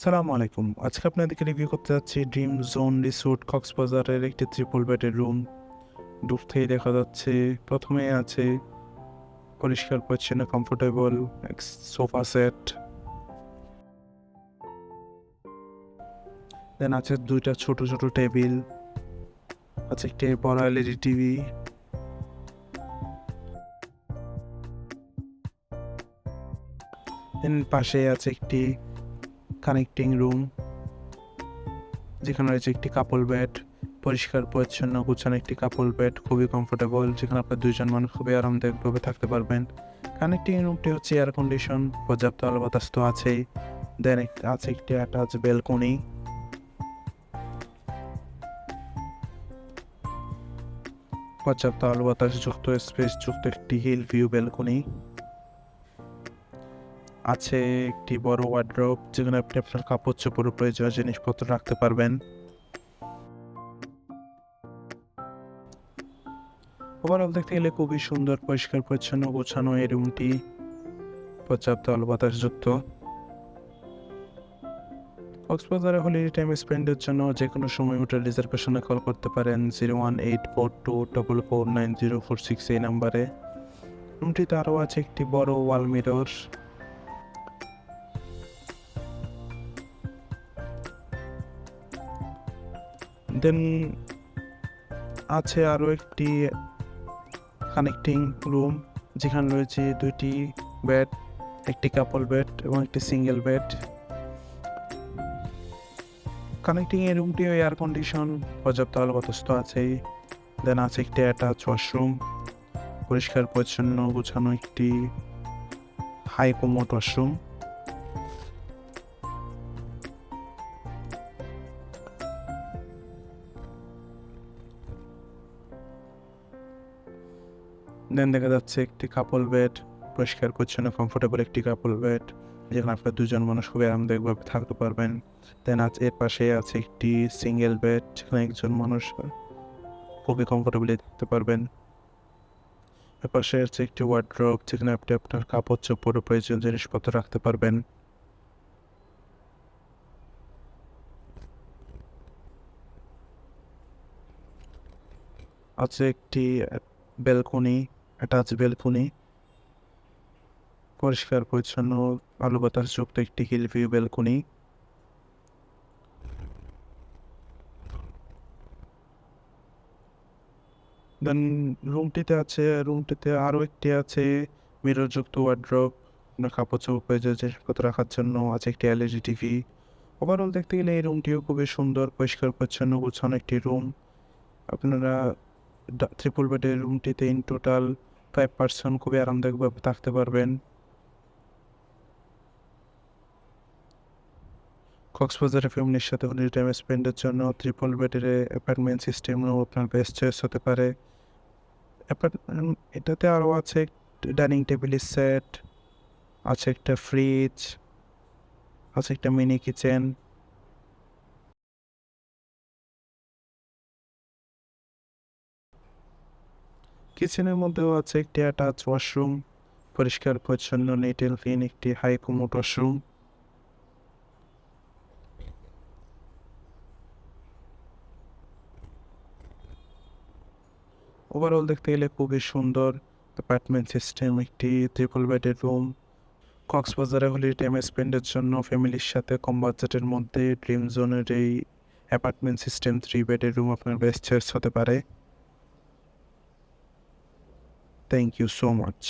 সালামু আলাইকুম। আজকে আপনাদেরকে রিভিউ করতে যাচ্ছি ড্রিম জোন রিসোর্ট কক্সবাজারের একটি ট্রিপল বেডের রুম। ঢুকতেই দেখা যাচ্ছে প্রথমেই আছে পরিষ্কার পরিচ্ছন্ন কমফোর্টেবল সোফা সেট। দেন আছে ২ টা ছোট, ছোট টেবিল। আছে একটি বড় এলইডি টিভি। দেন পাশে আছে একটি কানেক্টিং রুম, যেখানে রয়েছে একটি কাপল বেড। পরিষ্কার পরিচ্ছন্ন গুছানো একটি কাপল বেড, খুবই কমফোর্টেবল, যেখানে আপনার ২ জন মানুষ খুবই আরামদায়কভাবে থাকতে পারবেন। কানেক্টিং রুমটি হচ্ছে এয়ার কন্ডিশন, পর্যাপ্ত আলো বাতাস তো আছেই। দেন আছে একটি অ্যাটাচ ব্যালকনি। পর্যাপ্ত আলো বাতাস যুক্ত স্পেস যুক্ত একটি হিল ভিউ ব্যালকনি। আছে একটি বড় ওয়ার্ড্রোব, যেখানে আপনি আপনার কাপড় চোপড় প্রয়োজনীয় জিনিসপত্র রাখতে পারবেন। ওভারঅল দেখতে গেলে খুবই সুন্দর, পরিষ্কার পরিচ্ছন্ন গোছানো এই রুমটি, পর্যাপ্ত আলো বাতাস যুক্ত। কক্সবাজারে হলিডে টাইম স্পেন্ডের জন্য যে কোনো সময় হোটেল রিজার্ভেশনে কল করতে পারেন 01842449046 এই নাম্বারে। রুমটিতে আরও আছে একটি বড় ওয়াল মিরর। দেন আছে আরও একটি কানেক্টিং রুম, যেখানে রয়েছে ২টি বেড, একটি কাপল বেড এবং একটি সিঙ্গেল বেড। কানেক্টিং এই রুমটিও এয়ার কন্ডিশন, পর্যাপ্ত আলো বাতাস তো আছেই। দেন আছে একটি অ্যাটাচ ওয়াশরুম, পরিষ্কার পরিচ্ছন্ন গোছানো একটি হাই কমোড ওয়াশরুম। দেন দেখা যাচ্ছে একটি কাপল বেড, পরিষ্কার পরিচ্ছন্ন কমফোর্টেবল একটি কাপল বেড, যেখানে আপনার ২ জন মানুষ খুবই আরামদায়কভাবে থাকতে পারবেন। দেন এর পাশে আছে একটি সিঙ্গেল বেড, যেখানে একজন মানুষ খুবই কমফোর্টেবলি থাকতে পারবেন। এর পাশে আছে একটি ওয়ার্ড্রোব, যেখানে আপনি আপনার কাপড় চোপড় ও প্রয়োজনীয় জিনিসপত্র রাখতে পারবেন। আছে একটি ব্যালকনি, অ্যাটাচ ব্যালকনি, পরিষ্কার পরিচ্ছন্ন আলো বাতাস যুক্ত একটি হিল ভিউ ব্যালকনি। দেন রুমটিতে আরও একটি আছে মিররযুক্ত ওয়ার্ড্রোব, আপনার কাপড় চোপড় প্রয়োজনীয় জিনিসপত্র রাখার জন্য। আছে একটি এলইডি টিভি। ওভারঅল দেখতে গেলে এই রুমটিও খুবই সুন্দর, পরিষ্কার পরিচ্ছন্ন গোছানো একটি রুম। আপনারা ট্রিপল বেডের রুমটিতে ইন টোটাল 5 পারসন খুবই আরামদায়কভাবে থাকতে পারবেন। কক্সবাজারে ফ্যামিলির সাথে হলিডে টাইম স্পেন্ডের জন্য ট্রিপল বেডের অ্যাপার্টমেন্ট সিস্টেমও আপনার বেস্ট চয়েস হতে পারে। এটাতে আরও আছে ডাইনিং টেবিলের সেট, আছে একটা ফ্রিজ, আছে একটা মিনি কিচেন। কিচেনের মধ্যেও আছে একটি অ্যাটাচ ওয়াশরুম, পরিষ্কার পরিচ্ছন্ন নিট অ্যান্ড ক্লিন একটি হাই কমোড ওয়াশরুম। ওভারঅল দেখতে গেলে খুবই সুন্দর অ্যাপার্টমেন্ট সিস্টেম একটি ট্রিপল বেডের রুম। কক্সবাজারে হলিডে টাইম স্পেন্ডের জন্য ফ্যামিলির সাথে কম বাজেটের মধ্যে ড্রিম জোনের এই অ্যাপার্টমেন্ট সিস্টেম 3 বেডের রুম আপনার বেস্ট চয়েস হতে পারে। Thank you so much.